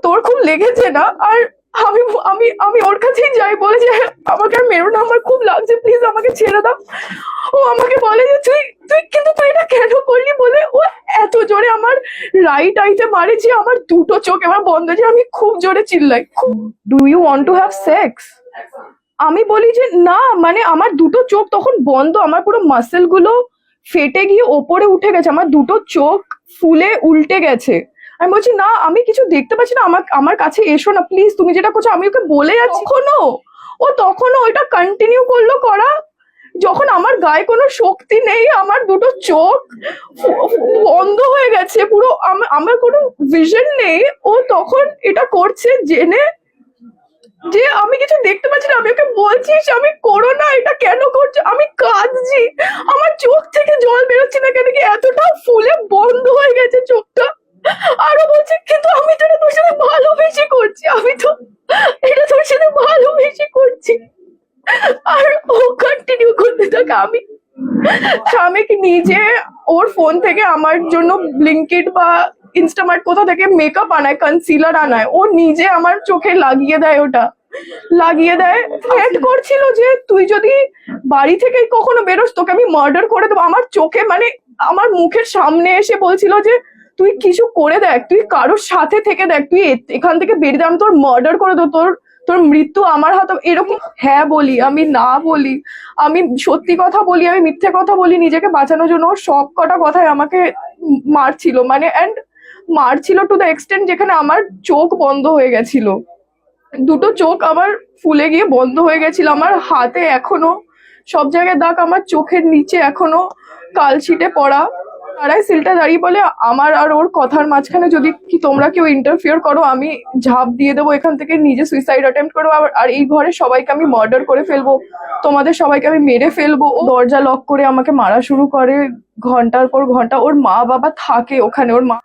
তোর খুব লেগেছে না? আর আমি আমি আমি ওর কাছেই যাই, বলে যে আমাকে আর মেরো না, আমার খুব লাগছে, প্লিজ আমাকে ছেড়ে দাও। ও আমাকে বলে যে তুই তুই কিন্তু তুই এটা কেন করলি, বলে ও এত জোরে আমার রাইট আইতে মারে যে আমার দুটো চোখ এবার বন্ধ, যে আমি খুব জোরে চিল্লাই, do you want to have sex? আমি বলি যে না, মানে আমার দুটো চোখ তখন বন্ধ, আমার পুরো মাসেল গুলো ফেটে গিয়ে ওপরে উঠে গেছে, আমার দুটো চোখ ফুলে উল্টে গেছে। আমি বলছি না, আমি কিছু দেখতে পাচ্ছি না, আমার কাছে এসো না প্লিজ, তুমি যেটা করছো। আমি ওকে বলে যাচ্ছি, তখনও ওইটা কন্টিনিউ করলো করা, যখন আমার গায়ে কোনো শক্তি নেই, আমার দুটো চোখ বন্ধ হয়ে গেছে পুরো, আমার কোনো ভিশন নেই। ও তখন এটা করছে জেনে যে আমি কিছু দেখতে পাচ্ছি না। আমি ওকে বলছি আমি করো না, এটা কেন করছো? আমি কাঁদছি, আমার চোখ থেকে জল বেরোচ্ছে না কেন কি, এতটা ফুলে বন্ধ হয়ে গেছে চোখটা। আরো বলছে কিন্তু আমি তো এটা তোর সাথে ভালোবেসে করছি, আমি তো এটা তোর সাথে ভালোবেসে করছি। আর ও কন্টিনিউ করতে থাকে। আমি কি নিজে ওর ফোন থেকে আমার জন্য ব্লিঙ্কিট বা ইনস্টামার্ট কোথা থেকে মেকআপ আনায়, কনসিলার আনায়, ও নিজে আমার চোখে লাগিয়ে দেয়, ওটা লাগিয়ে দেয়। থ্রেট করছিল যে তুই যদি বাড়ি থেকে কখনো বেরোস তোকে আমি মার্ডার করে দেবো। আমার চোখে, মানে আমার মুখের সামনে এসে বলছিল যে তুই কিছু করে দেখ, তুই কারোর সাথে থেকে দেখ, তুই এখান থেকে বেরিয়ে দে, আমি তোর মার্ডার করে দেবো, তোর তোর মৃত্যু আমার হাতে। এরকম হ্যাঁ বলি, আমি না বলি, আমি সত্যি কথা বলি, আমি মিথ্যে কথা বলি নিজেকে বাঁচানোর জন্য। ওর সব কটা কথায় আমাকে মারছিল, মানে অ্যান্ড মারছিল টু দ্য এক্সটেন্ট যেখানে আমার চোখ বন্ধ হয়ে গেছিল, দুটো চোখ আমার ফুলে গিয়ে বন্ধ হয়ে গেছিল। আমার হাতে এখনো সব জায়গায় দাগ, আমার চোখের নিচে এখনো কালশিটে পড়া। তারাই সিলটা দাঁড়িয়ে বলে আমার আর ওর কথার মাঝখানে যদি কি তোমরা কেউ ইন্টারফিয়ার করো, আমি ঝাঁপ দিয়ে দেবো এখান থেকে, নিজে সুইসাইড অ্যাটেম্প্ট করবো, আর এই ঘরে সবাইকে আমি মার্ডার করে ফেলবো, তোমাদের সবাইকে আমি মেরে ফেলবো। ও দরজা লক করে আমাকে মারা শুরু করে, ঘন্টার পর ঘন্টা। ওর মা বাবা থাকে ওখানে, ওর মা